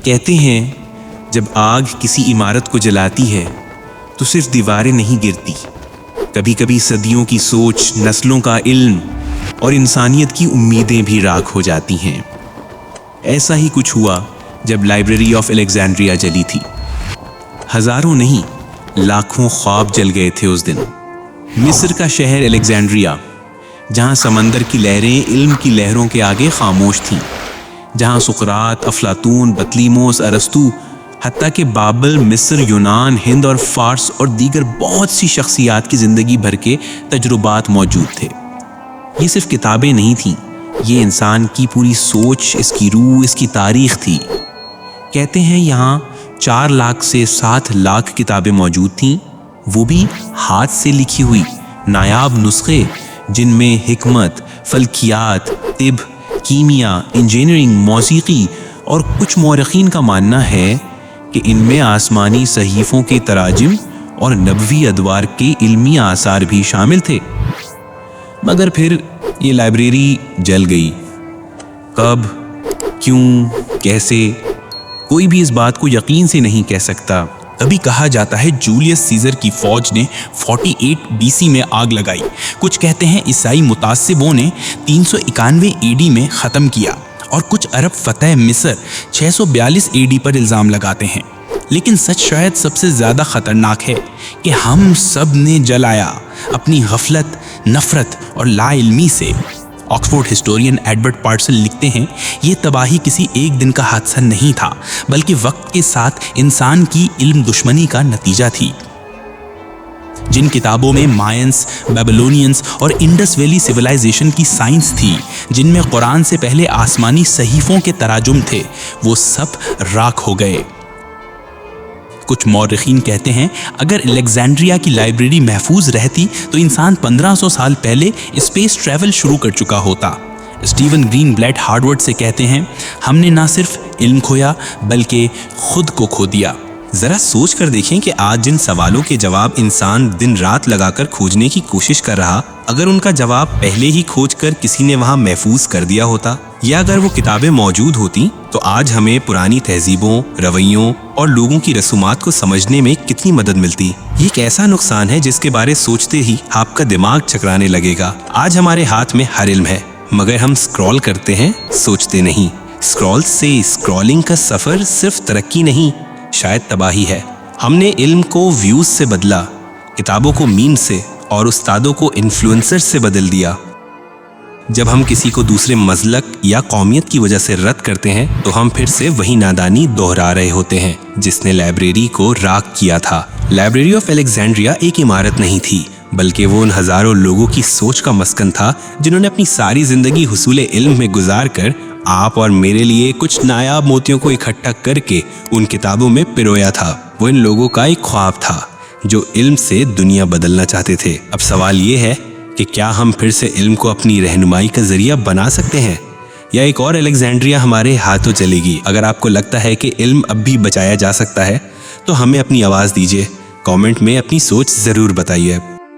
کہتے ہیں جب آگ کسی عمارت کو جلاتی ہے تو صرف دیواریں نہیں گرتی، کبھی کبھی صدیوں کی سوچ، نسلوں کا علم اور انسانیت کی امیدیں بھی راکھ ہو جاتی ہیں۔ ایسا ہی کچھ ہوا جب لائبریری آف الیگزینڈریا جلی تھی۔ ہزاروں نہیں، لاکھوں خواب جل گئے تھے اس دن۔ مصر کا شہر الیگزینڈریا، جہاں سمندر کی لہریں علم کی لہروں کے آگے خاموش تھیں، جہاں سقراط، افلاطون، بطلیموس، ارسطو، حتیٰ کہ بابل، مصر، یونان، ہند اور فارس اور دیگر بہت سی شخصیات کی زندگی بھر کے تجربات موجود تھے۔ یہ صرف کتابیں نہیں تھیں، یہ انسان کی پوری سوچ، اس کی روح، اس کی تاریخ تھی۔ کہتے ہیں یہاں 4 لاکھ سے 7 لاکھ کتابیں موجود تھیں، وہ بھی ہاتھ سے لکھی ہوئی نایاب نسخے، جن میں حکمت، فلکیات، طب، کیمیا، انجینئرنگ، موسیقی اور کچھ مورخین کا ماننا ہے کہ ان میں آسمانی صحیفوں کے تراجم اور نبوی ادوار کے علمی آثار بھی شامل تھے۔ مگر پھر یہ لائبریری جل گئی۔ کب، کیوں، کیسے، کوئی بھی اس بات کو یقین سے نہیں کہہ سکتا۔ ابھی کہا جاتا ہے جولیس سیزر کی فوج نے 48 BC میں آگ لگائی۔ کچھ کہتے ہیں عیسائی متعصبوں نے 391 AD میں ختم کیا، اور کچھ عرب فتح مصر 642 AD پر الزام لگاتے ہیں۔ لیکن سچ شاید سب سے زیادہ خطرناک ہے کہ ہم سب نے جلایا اپنی غفلت، نفرت اور لا علمی سے۔ آکسفورڈ ہسٹورین ایڈورڈ پارسل لکھتے ہیں، یہ تباہی کسی ایک دن کا حادثہ نہیں تھا، بلکہ وقت کے ساتھ انسان کی علم دشمنی کا نتیجہ تھی۔ جن کتابوں میں مائنس، بیبلونینز اور انڈس ویلی سویلائزیشن کی سائنس تھی، جن میں قرآن سے پہلے آسمانی صحیفوں کے تراجم تھے، وہ سب راکھ ہو گئے۔ کچھ مورخین کہتے ہیں اگر الیگزینڈریا کی لائبریری محفوظ رہتی تو انسان 1500 سال پہلے اسپیس ٹریول شروع کر چکا ہوتا۔ اسٹیون گرین بلیٹ ہارڈورڈ سے کہتے ہیں ہم نے نہ صرف علم کھویا بلکہ خود کو کھو دیا۔ ذرا سوچ کر دیکھیں کہ آج جن سوالوں کے جواب انسان دن رات لگا کر کھوجنے کی کوشش کر رہا، اگر ان کا جواب پہلے ہی کھوج کر کسی نے وہاں محفوظ کر دیا ہوتا، یا اگر وہ کتابیں موجود ہوتی، تو آج ہمیں پرانی تہذیبوں، رویوں اور لوگوں کی رسومات کو سمجھنے میں کتنی مدد ملتی۔ یہ ایک ایسا نقصان ہے جس کے بارے سوچتے ہی آپ کا دماغ چکرانے لگے گا۔ آج ہمارے ہاتھ میں ہر علم ہے، مگر ہم سکرول کرتے ہیں، سوچتے نہیں۔ سکرول سے سکرولنگ کا سفر صرف ترقی نہیں، شاید تباہی ہے۔ ہم نے علم کو ویوز سے بدلا، کتابوں کو میم سے اور استادوں کو انفلوئنسر سے بدل دیا۔ جب ہم کسی کو دوسرے مذہب یا قومیت کی وجہ سے رد کرتے ہیں تو ہم پھر سے وہی نادانی دہرا رہے ہوتے ہیں جس نے لائبریری کو راکھ کیا تھا۔ لائبریری آف الیگزینڈریا ایک عمارت نہیں تھی، بلکہ وہ ان ہزاروں لوگوں کی سوچ کا مسکن تھا جنہوں نے اپنی ساری زندگی حصول علم میں گزار کر آپ اور میرے لیے کچھ نایاب موتیوں کو اکٹھا کر کے ان کتابوں میں پرویا تھا۔ وہ ان لوگوں کا ایک خواب تھا جو علم سے دنیا بدلنا چاہتے تھے۔ اب سوال یہ ہے کہ کیا ہم پھر سے علم کو اپنی رہنمائی کا ذریعہ بنا سکتے ہیں، یا ایک اور الیگزینڈریا ہمارے ہاتھوں چلے گی؟ اگر آپ کو لگتا ہے کہ علم اب بھی بچایا جا سکتا ہے تو ہمیں اپنی آواز دیجیے، کامنٹ میں اپنی سوچ ضرور بتائیے۔